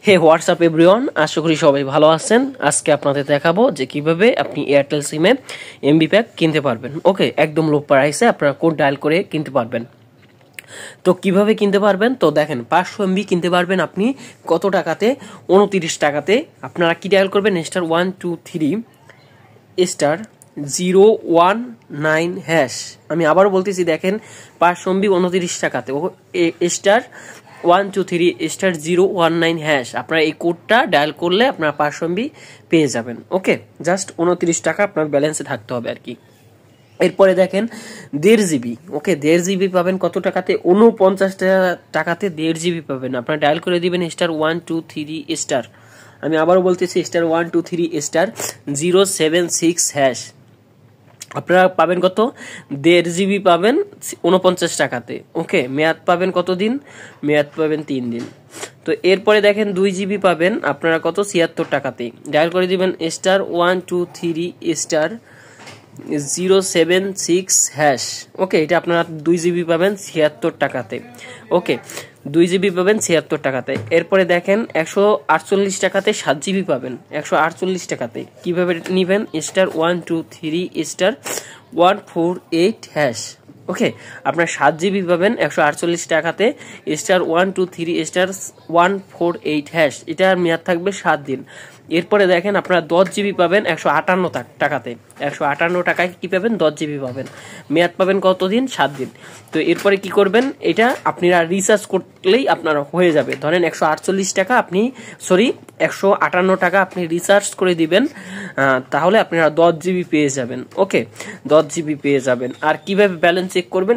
হে WhatsApp everyone, আশা করি সবাই ভালো আছেন। আজকে আপনাদের দেখাবো যে কিভাবে আপনি এয়ারটেল সিমে এমবি প্যাক কিনতে পারবেন। ওকে, একদম লো প্রাইসে আপনারা কোড ডায়াল করে কিনতে পারবেন। তো কিভাবে কিনতে পারবেন, তো দেখেন 500 এমবি কিনতে পারবেন আপনি কত টাকাতে? 29 টাকাতে। আপনারা কি ডায়াল করবেন? *123*019#। আমি আবারও বলতেছি, দেখেন 500 এমবি 29 টাকাতে, *123*019#। আপনারা এই কোডটা ডায়াল করলে আপনারা 500 এমবি পেয়ে যাবেন। ওকে, জাস্ট 29 টাকা আপনার ব্যালেন্সে থাকতে হবে আর কি। এরপরে দেখেন 1.5 জিবি। ওকে, 1.5 জিবি পাবেন কত টাকাতে? 49 টাকাতে 1.5 জিবি পাবেন। আপনারা ডায়াল করে দিবেন *123*। আমি আবারও বলতেছি *123*076#। আপনারা পাবেন কত? 1.5 জিবি পাবেন 49 টাকাতে। ওকে, মেয়াদ পাবেন কত দিন? মেয়াদ পাবেন 3 দিন। তো এরপরে দেখেন 2 জিবি পাবেন আপনারা কত? 76 টাকাতে। ডায়াল করে দিবেন *123*076#। ওকে, এটা আপনারা 2 জিবি পাবেন 76 টাকাতে। ওকে, 2 জিবি পাবেন 76 টাকাতে। এরপরে দেখেন 148 টাকাতে 7 জিবি পাবেন 148 টাকাতে। কিভাবে নেবেন? *123*148#। ওকে, আপনার 7 জিবি পাবেন 148 টাকাতে *123*148#। এটার মেয়াদ থাকবে 7 দিন। এরপরে দেখেন আপনারা 10 জিবি পাবেন 158 টাকাতে। 158 টাকায় কি পাবেন? 10 জিবি পাবেন। মেয়াদ পাবেন কত দিন? 7 দিন। তো এরপরে কি করবেন? এটা আপনারা রিচার্জ করলেই আপনার হয়ে যাবে। ধরেন 148 টাকা আপনি 158 টাকা আপনি রিচার্জ করে দিবেন, তাহলে আপনারা 10 জিবি পেয়ে যাবেন। ওকে, 10 জিবি পেয়ে যাবেন। আর কিভাবে ব্যালেন্স চেক করবেন?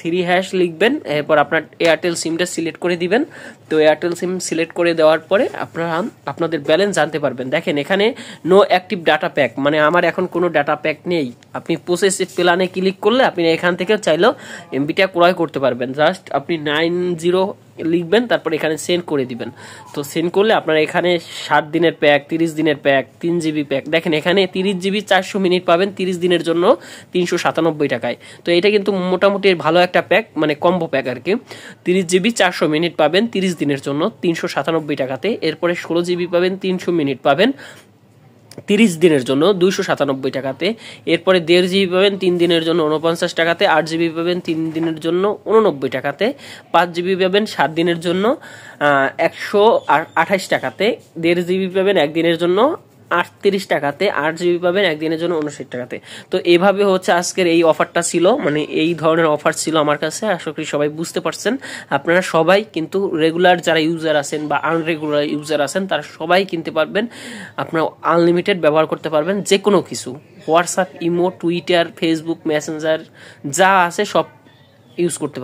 *3# লিখবেন, এরপর আপনার এয়ারটেল সিমটা সিলেক্ট করে দিবেন। তো এয়ারটেল সিম সিলেক্ট করে দেওয়ার পরে আপনারা আপনাদের ব্যালেন্স জানতে পারবেন। দেখেন এখানে নো অ্যাক্টিভ ডাটা প্যাক, মানে আমার এখন কোনো ডাটা প্যাক নেই। আপনি প্রসেস প্ল্যানে ক্লিক করলে আপনি এখান থেকে চাইলেও এমবিটা ক্রয় করতে পারবেন। জাস্ট আপনি 90 লিখবেন, তারপর এখানে সেন্ড করে দিবেন। তো সেন্ড করলে আপনার এখানে 7 দিনের প্যাক, 30 দিনের প্যাক, 3 জিবি প্যাক। দেখেন এখানে 30 জিবি 400 মিনিট পাবেন 30 দিনের জন্য 397 টাকায়। তো এটা কিন্তু মোটামুটি ভালো একটা প্যাক, মানে কম্বো প্যাক আর কি। 30 জিবি 400 মিনিট পাবেন 30 দিনের জন্য 397 টাকাতে। এরপরে 16 জিবি পাবেন 300 মিনিট পাবেন 30 দিনের জন্য 297 টাকাতে। এরপরে 1.5 জিবি পাবেন 3 দিনের জন্য 49 টাকাতে। 8 জিবি পাবেন 3 দিনের জন্য 89 টাকাতে। 5 জিবি পাবেন 7 দিনের জন্য 128 টাকাতে। 1.5 জিবি পাবেন 1 দিনের জন্য 38 টাকাতে। 8 জিবি পাবেন 1 দিনের জন্য 59 টাকাতে। তো এভাবে হচ্ছে আজকের এই অফারটা ছিল, মানে এই ধরনের অফার ছিল আমার কাছে। আশা করি সবাই বুঝতে পারছেন। আপনারা সবাই কিন্তু রেগুলার যারা ইউজার আছেন বা আনরেগুলার ইউজার আছেন তারা সবাই কিনতে পারবেন। আপনারা আনলিমিটেড ব্যবহার করতে পারবেন যে কোনো কিছু। WhatsApp, imo, Twitter, Facebook, Messenger যা আছে সব ইউজ করতে পারবেন।